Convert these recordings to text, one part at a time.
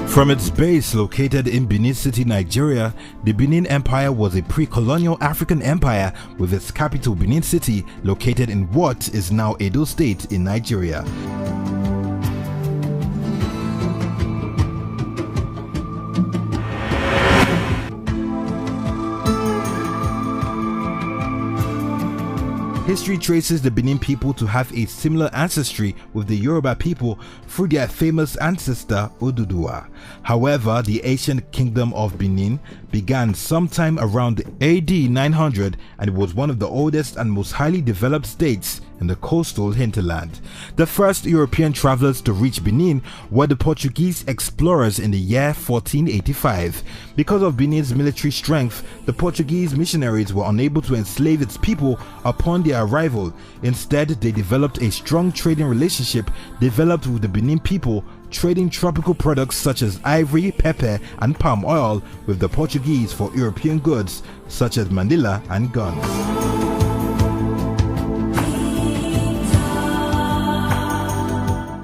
From its base located in Benin City, Nigeria, the Benin Empire was a pre-colonial African empire with its capital Benin City located in what is now Edo State in Nigeria. History traces the Benin people to have a similar ancestry with the Yoruba people through their famous ancestor Oduduwa. However, the ancient kingdom of Benin began sometime around AD 900 and it was one of the oldest and most highly developed states in the coastal hinterland. The first European travelers to reach Benin were the Portuguese explorers in the year 1485. Because of Benin's military strength, the Portuguese missionaries were unable to enslave its people upon their arrival. Instead, they developed a strong trading relationship developed with the Benin people, trading tropical products such as ivory, pepper, and palm oil with the Portuguese for European goods such as manila and guns.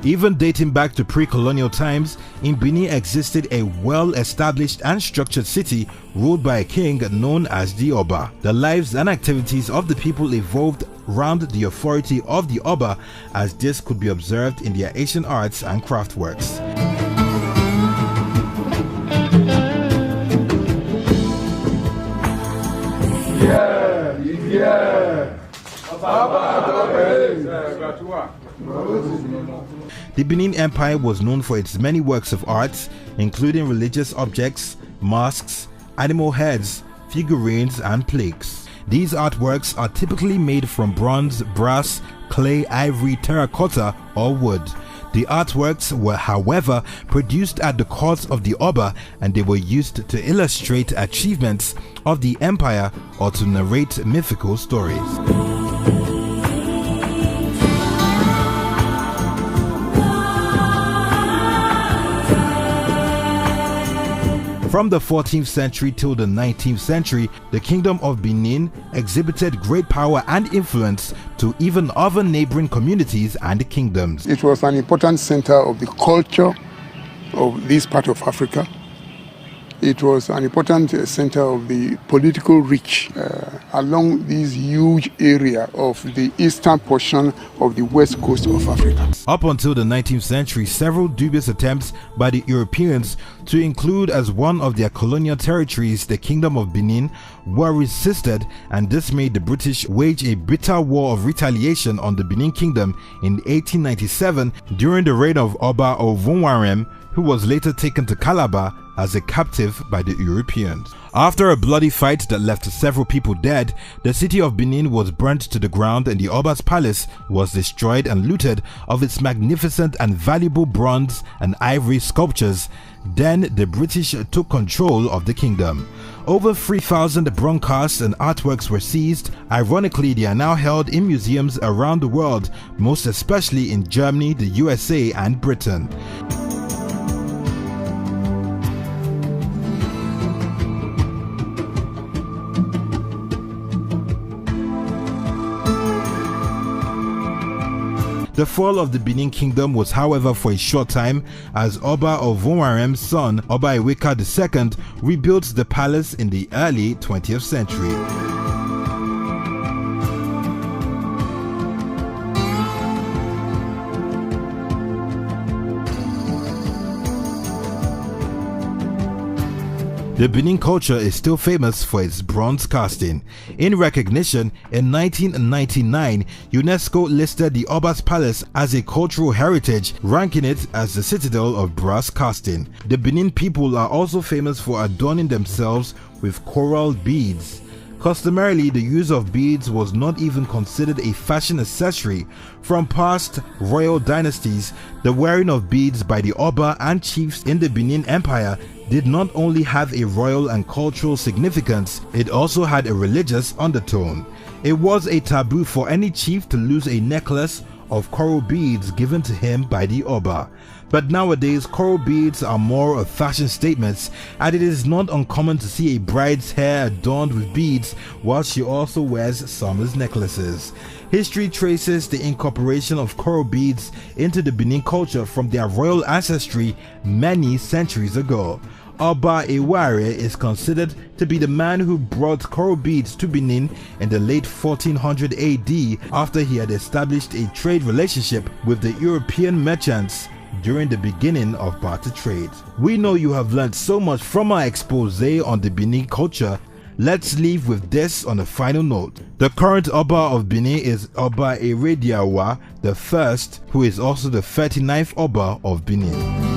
Even dating back to pre-colonial times, in Benin existed a well-established and structured city ruled by a king known as the Oba. The lives and activities of the people evolved around the authority of the Oba, as this could be observed in their ancient arts and craft works. The Benin Empire was known for its many works of art, including religious objects, masks, animal heads, figurines, and plaques. These artworks are typically made from bronze, brass, clay, ivory, terracotta, or wood. The artworks were, however, produced at the courts of the Oba, and they were used to illustrate achievements of the empire or to narrate mythical stories. From the 14th century till the 19th century, the Kingdom of Benin exhibited great power and influence to even other neighboring communities and kingdoms. It was an important center of the culture of this part of Africa. It was an important center of the political reach along this huge area of the eastern portion of the west coast of Africa. Up until the 19th century, several dubious attempts by the Europeans to include as one of their colonial territories the Kingdom of Benin were resisted, and this made the British wage a bitter war of retaliation on the Benin Kingdom in 1897 during the reign of Oba Ovonwarem, who was later taken to Calabar as a captive by the Europeans. After a bloody fight that left several people dead, the city of Benin was burnt to the ground and the Oba's palace was destroyed and looted of its magnificent and valuable bronze and ivory sculptures. Then the British took control of the kingdom. Over 3,000 bronze casts and artworks were seized. Ironically, they are now held in museums around the world, most especially in Germany, the USA, and Britain. The fall of the Benin Kingdom was, however, for a short time, as Oba Ovonwarem's son, Oba Eweka II, rebuilt the palace in the early 20th century. The Benin culture is still famous for its bronze casting. In recognition, in 1999, UNESCO listed the Oba's Palace as a cultural heritage, ranking it as the citadel of brass casting. The Benin people are also famous for adorning themselves with coral beads. Customarily, the use of beads was not even considered a fashion accessory. From past royal dynasties, the wearing of beads by the Oba and chiefs in the Benin Empire did not only have a royal and cultural significance, it also had a religious undertone. It was a taboo for any chief to lose a necklace of coral beads given to him by the Oba. But nowadays, coral beads are more of fashion statements, and it is not uncommon to see a bride's hair adorned with beads while she also wears summer's necklaces. History traces the incorporation of coral beads into the Benin culture from their royal ancestry many centuries ago. Oba Eware is considered to be the man who brought coral beads to Benin in the late 1400 AD after he had established a trade relationship with the European merchants during the beginning of barter trade. We know you have learned so much from our expose on the Benin culture. Let's leave with this on a final note. The current Oba of Benin is Oba Erediawa I, who is also the 39th Oba of Benin.